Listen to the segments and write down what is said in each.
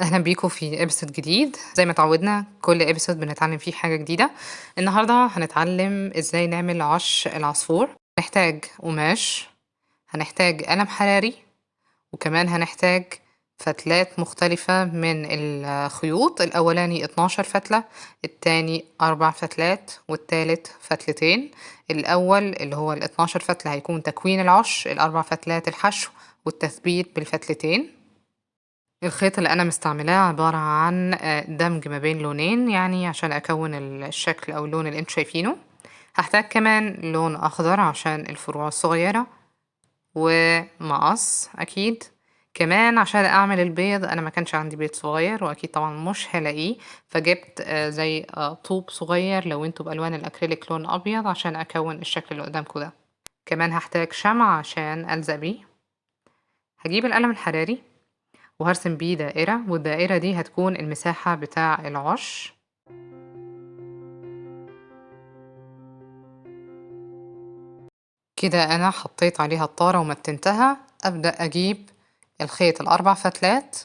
أهلا بيكم في ابيسود جديد. زي ما اتعودنا كل ابيسود بنتعلم فيه حاجة جديدة. النهاردة هنتعلم ازاي نعمل عش العصفور. هنحتاج قماش، هنحتاج قلم حراري، وكمان هنحتاج فتلات مختلفة من الخيوط. الأولاني 12 فتلة، التاني 4 فتلات، والتالت فتلتين. الأول اللي هو ال 12 فتلة هيكون تكوين العش، الأربع فتلات الحشو والتثبيت بالفتلتين. الخيط اللي أنا مستعملاه عبارة عن دمج ما بين لونين، يعني عشان أكون الشكل أو اللون اللي انتوا شايفينه. هحتاج كمان لون أخضر عشان الفروع الصغيرة، ومقص أكيد. كمان عشان أعمل البيض أنا ما كانش عندي بيض صغير، وأكيد طبعا مش هلاقيه، فجبت زي طوب صغير لو انتوا بألوان الأكريليك لون أبيض عشان أكون الشكل اللي قدامكوا ده. كمان هحتاج شمع عشان ألزق بيه. هجيب القلم الحراري وهرسم بيه دائرة، والدائرة دي هتكون المساحة بتاع العش. كده أنا حطيت عليها الطارة ومتنتها. أبدأ أجيب الخيط الأربع فتلات،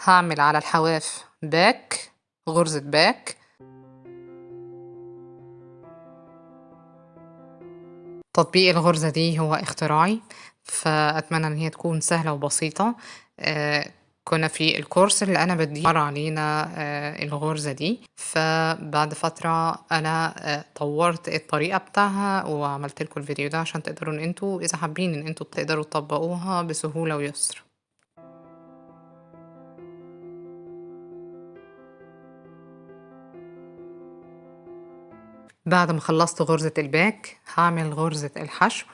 هعمل على الحواف باك، غرزة باك. تطبيق الغرزة دي هو اختراعي، فأتمنى إن هي تكون سهلة وبسيطة. آه كنا في الكورس اللي أنا بديه مر علينا الغرزة دي، فبعد فترة أنا طورت الطريقة بتاعها وعملت لكم الفيديو ده عشان تقدروا إن انتوا إذا حابين إن انتوا تقدروا تطبقوها بسهولة ويسر. بعد ما خلصت غرزة الباك هعمل غرزة الحشو،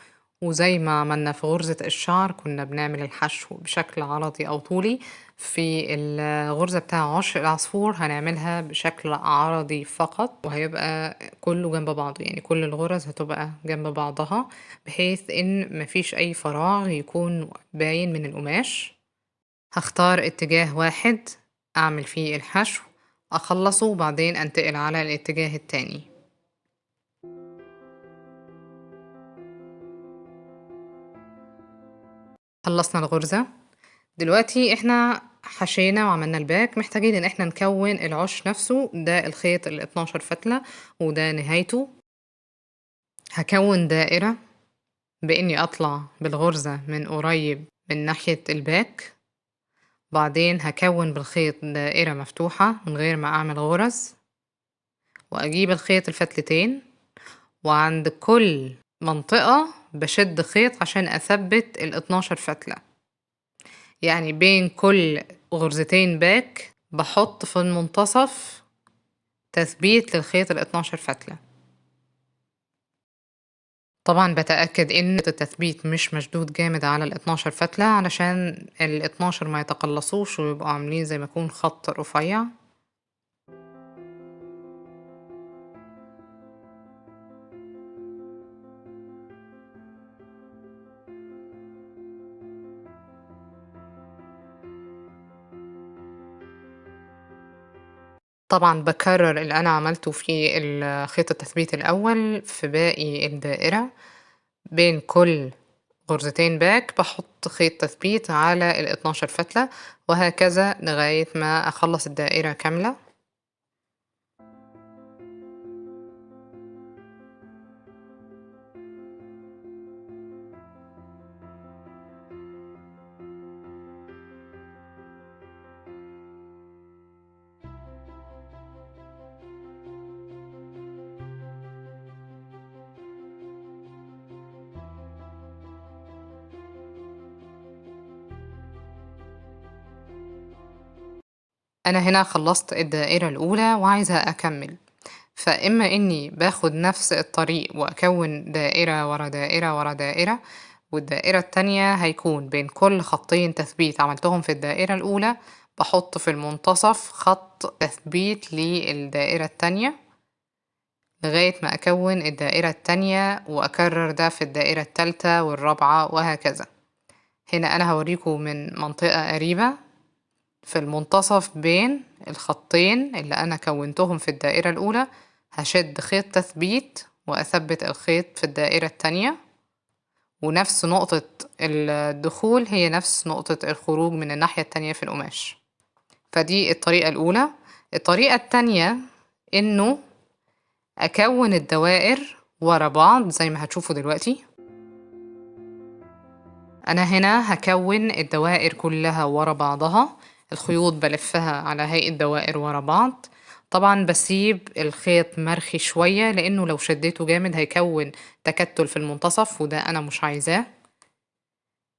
وزي ما عملنا في غرزة الشعر كنا بنعمل الحشو بشكل عرضي أو طولي، في الغرزة بتاع عش العصفور هنعملها بشكل عرضي فقط، وهيبقى كله جنب بعضه، يعني كل الغرز هتبقى جنب بعضها بحيث ان مفيش اي فراغ يكون باين من القماش. هختار اتجاه واحد اعمل فيه الحشو، اخلصه وبعدين انتقل على الاتجاه التاني. خلصنا الغرزة. دلوقتي احنا حشينا وعملنا الباك، محتاجين ان احنا نكون العش نفسه. ده الخيط ال 12 فتلة وده نهايته. هكون دائرة بإني أطلع بالغرزة من قريب من ناحية الباك، بعدين هكون بالخيط دائرة مفتوحة من غير ما أعمل غرز، وأجيب الخيط الفتلتين، وعند كل منطقة بشد خيط عشان أثبت ال 12 فتلة. يعني بين كل غرزتين باك بحط في المنتصف تثبيت للخيط ال 12 فتلة. طبعا بتأكد ان التثبيت مش مشدود جامد على ال 12 فتلة علشان ال 12 ما يتقلصوش ويبقوا عاملين زي ما يكون خط رفيع. طبعا بكرر اللي انا عملته في خيط التثبيت الاول في باقي الدائرة. بين كل غرزتين باك بحط خيط تثبيت على ال 12 فتلة، وهكذا لغاية ما اخلص الدائرة كاملة. أنا هنا خلصت الدائرة الأولى وعايزة أكمل، فإما إني باخد نفس الطريق وأكون دائرة ورا دائرة ورا دائرة، والدائرة التانية هيكون بين كل خطين تثبيت عملتهم في الدائرة الأولى بحط في المنتصف خط تثبيت للدائرة التانية لغاية ما أكون الدائرة التانية، وأكرر ده في الدائرة التالتة والرابعة وهكذا. هنا أنا هوريكم من منطقة قريبة في المنتصف بين الخطين اللي أنا كونتهم في الدائرة الأولى هشد خيط تثبيت وأثبت الخيط في الدائرة التانية، ونفس نقطة الدخول هي نفس نقطة الخروج من الناحية التانية في القماش. فدي الطريقة الأولى. الطريقة التانية إنه أكوّن الدوائر ورا بعض زي ما هتشوفوا دلوقتي. أنا هنا هاكوّن الدوائر كلّها ورا بعضها، الخيوط بالفّها على هيئة دوائر ورا بعض. طبعًا باسيب الخيط مرخي شوية لإنه لو شدّيته جامد هيكوّن تكتُّل في المنتصف وده أنا مش عايزاه.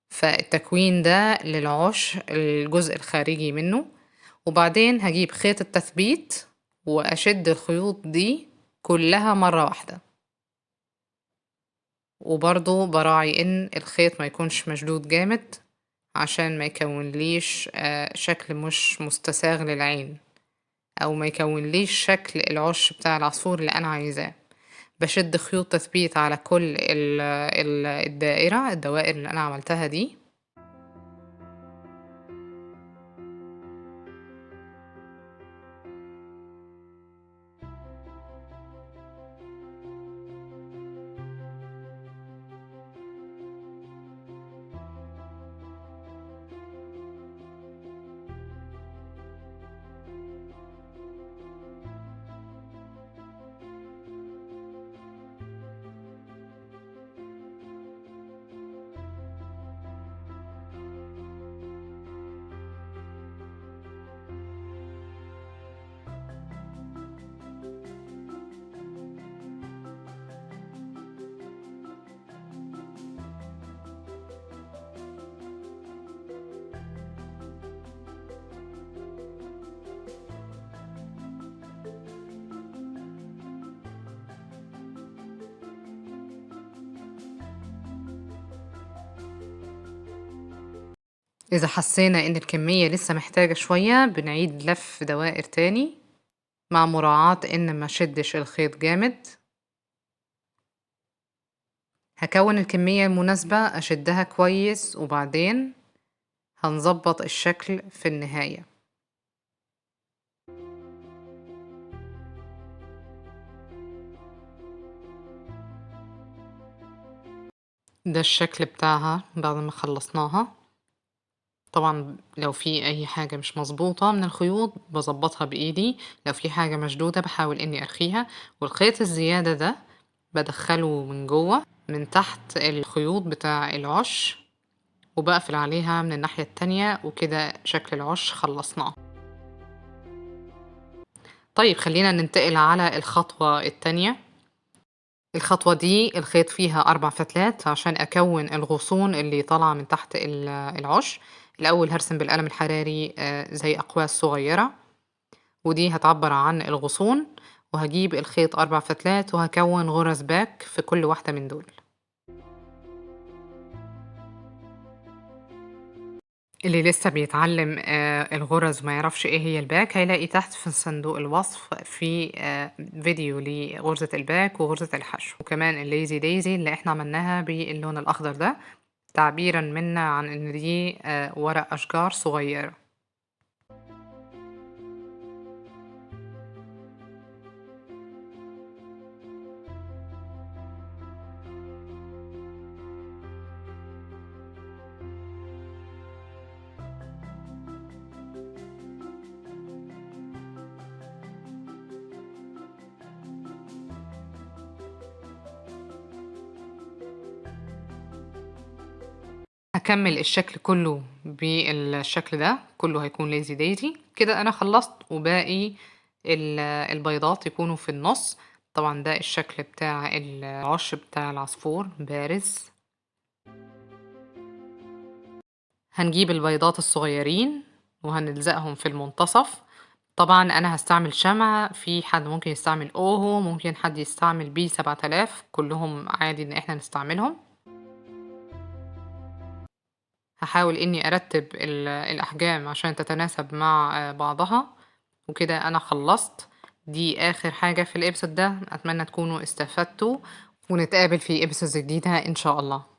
فالتكوين ده للعُش الجزء الخارجي منّه، وبعدين هاجيب خيط التثبيت وأشد الخيوط دي كلّها مرّة واحدة. وبرضه باراعي إن الخيط ما يكونش مشدود جامد عشان ما يكونليش شكل مش مستساغ للعين، أو ما يكونليش شكل العُش بتاع العصفور اللي أنا عايزاه. باشد خيوط تثبيت على كل الدوائر اللي أنا عملتها دي. إذا حسينا إن الكمية لسه محتاجة شوية بنعيد لف دوائر تاني مع مراعاة إن ما شدش الخيط جامد. هكون الكمية المناسبة أشدها كويس وبعدين هنظبط الشكل في النهاية. ده الشكل بتاعها بعد ما خلصناها. طبعا لو في أي حاجة مش مظبوطة من الخيوط بظبطها بإيدي، لو في حاجة مشدودة بحاول إني أرخيها، والخيط الزيادة ده بدخله من جوه من تحت الخيوط بتاع العش وبقفل عليها من الناحية التانية، وكده شكل العش خلصناه. طيب خلينا ننتقل على الخطوة التانية. الخطوة دي الخيط فيها 4 فتلات عشان أكوّن الغصون اللي طالعة من تحت العُش. الأول هارسم بالقلم الحراري زي أقواس صغيّرة، ودي هتعبّر عن الغصون، وهاجيب الخيط 4 فتلات وهاكوّن غرز باك في كل واحدة من دول. اللي لسه بيتعلّم الغرز وما يعرفش إيه هي الباك، هيلاقي تحت في صندوق الوصف في فيديو لغرزة الباك وغرزة الحشو، وكمان الlazy daisy اللي إحنا عملناها باللون الأخضر ده، تعبيرًا منا عن إن دي ورق أشجار صغيّرة. هاكمّل الشكل كلّه بالشكل ده، كلّه هيكون lazy daisy. كده أنا خلّصت وباقي البيضات يكونوا في النُص. طبعًا ده الشكل بتاع العَش بتاع العصفور بارز. هنجيب البيضات الصغيّرين وهنلزقهم في المنتصف. طبعًا أنا هاستعمل شمع، في حد ممكن يستعمل أوهو، ممكن حد يستعمل B7000، كلّهم عادي إن إحنا نستعملهم. هاحاول إني أرتّب الأحجام عشان تتناسب مع بعضها، وكده أنا خلّصت. دي آخر حاجة في الepisode ده، أتمنى تكونوا استفدتوا، ونتقابل في episodes جديدة إن شاء الله.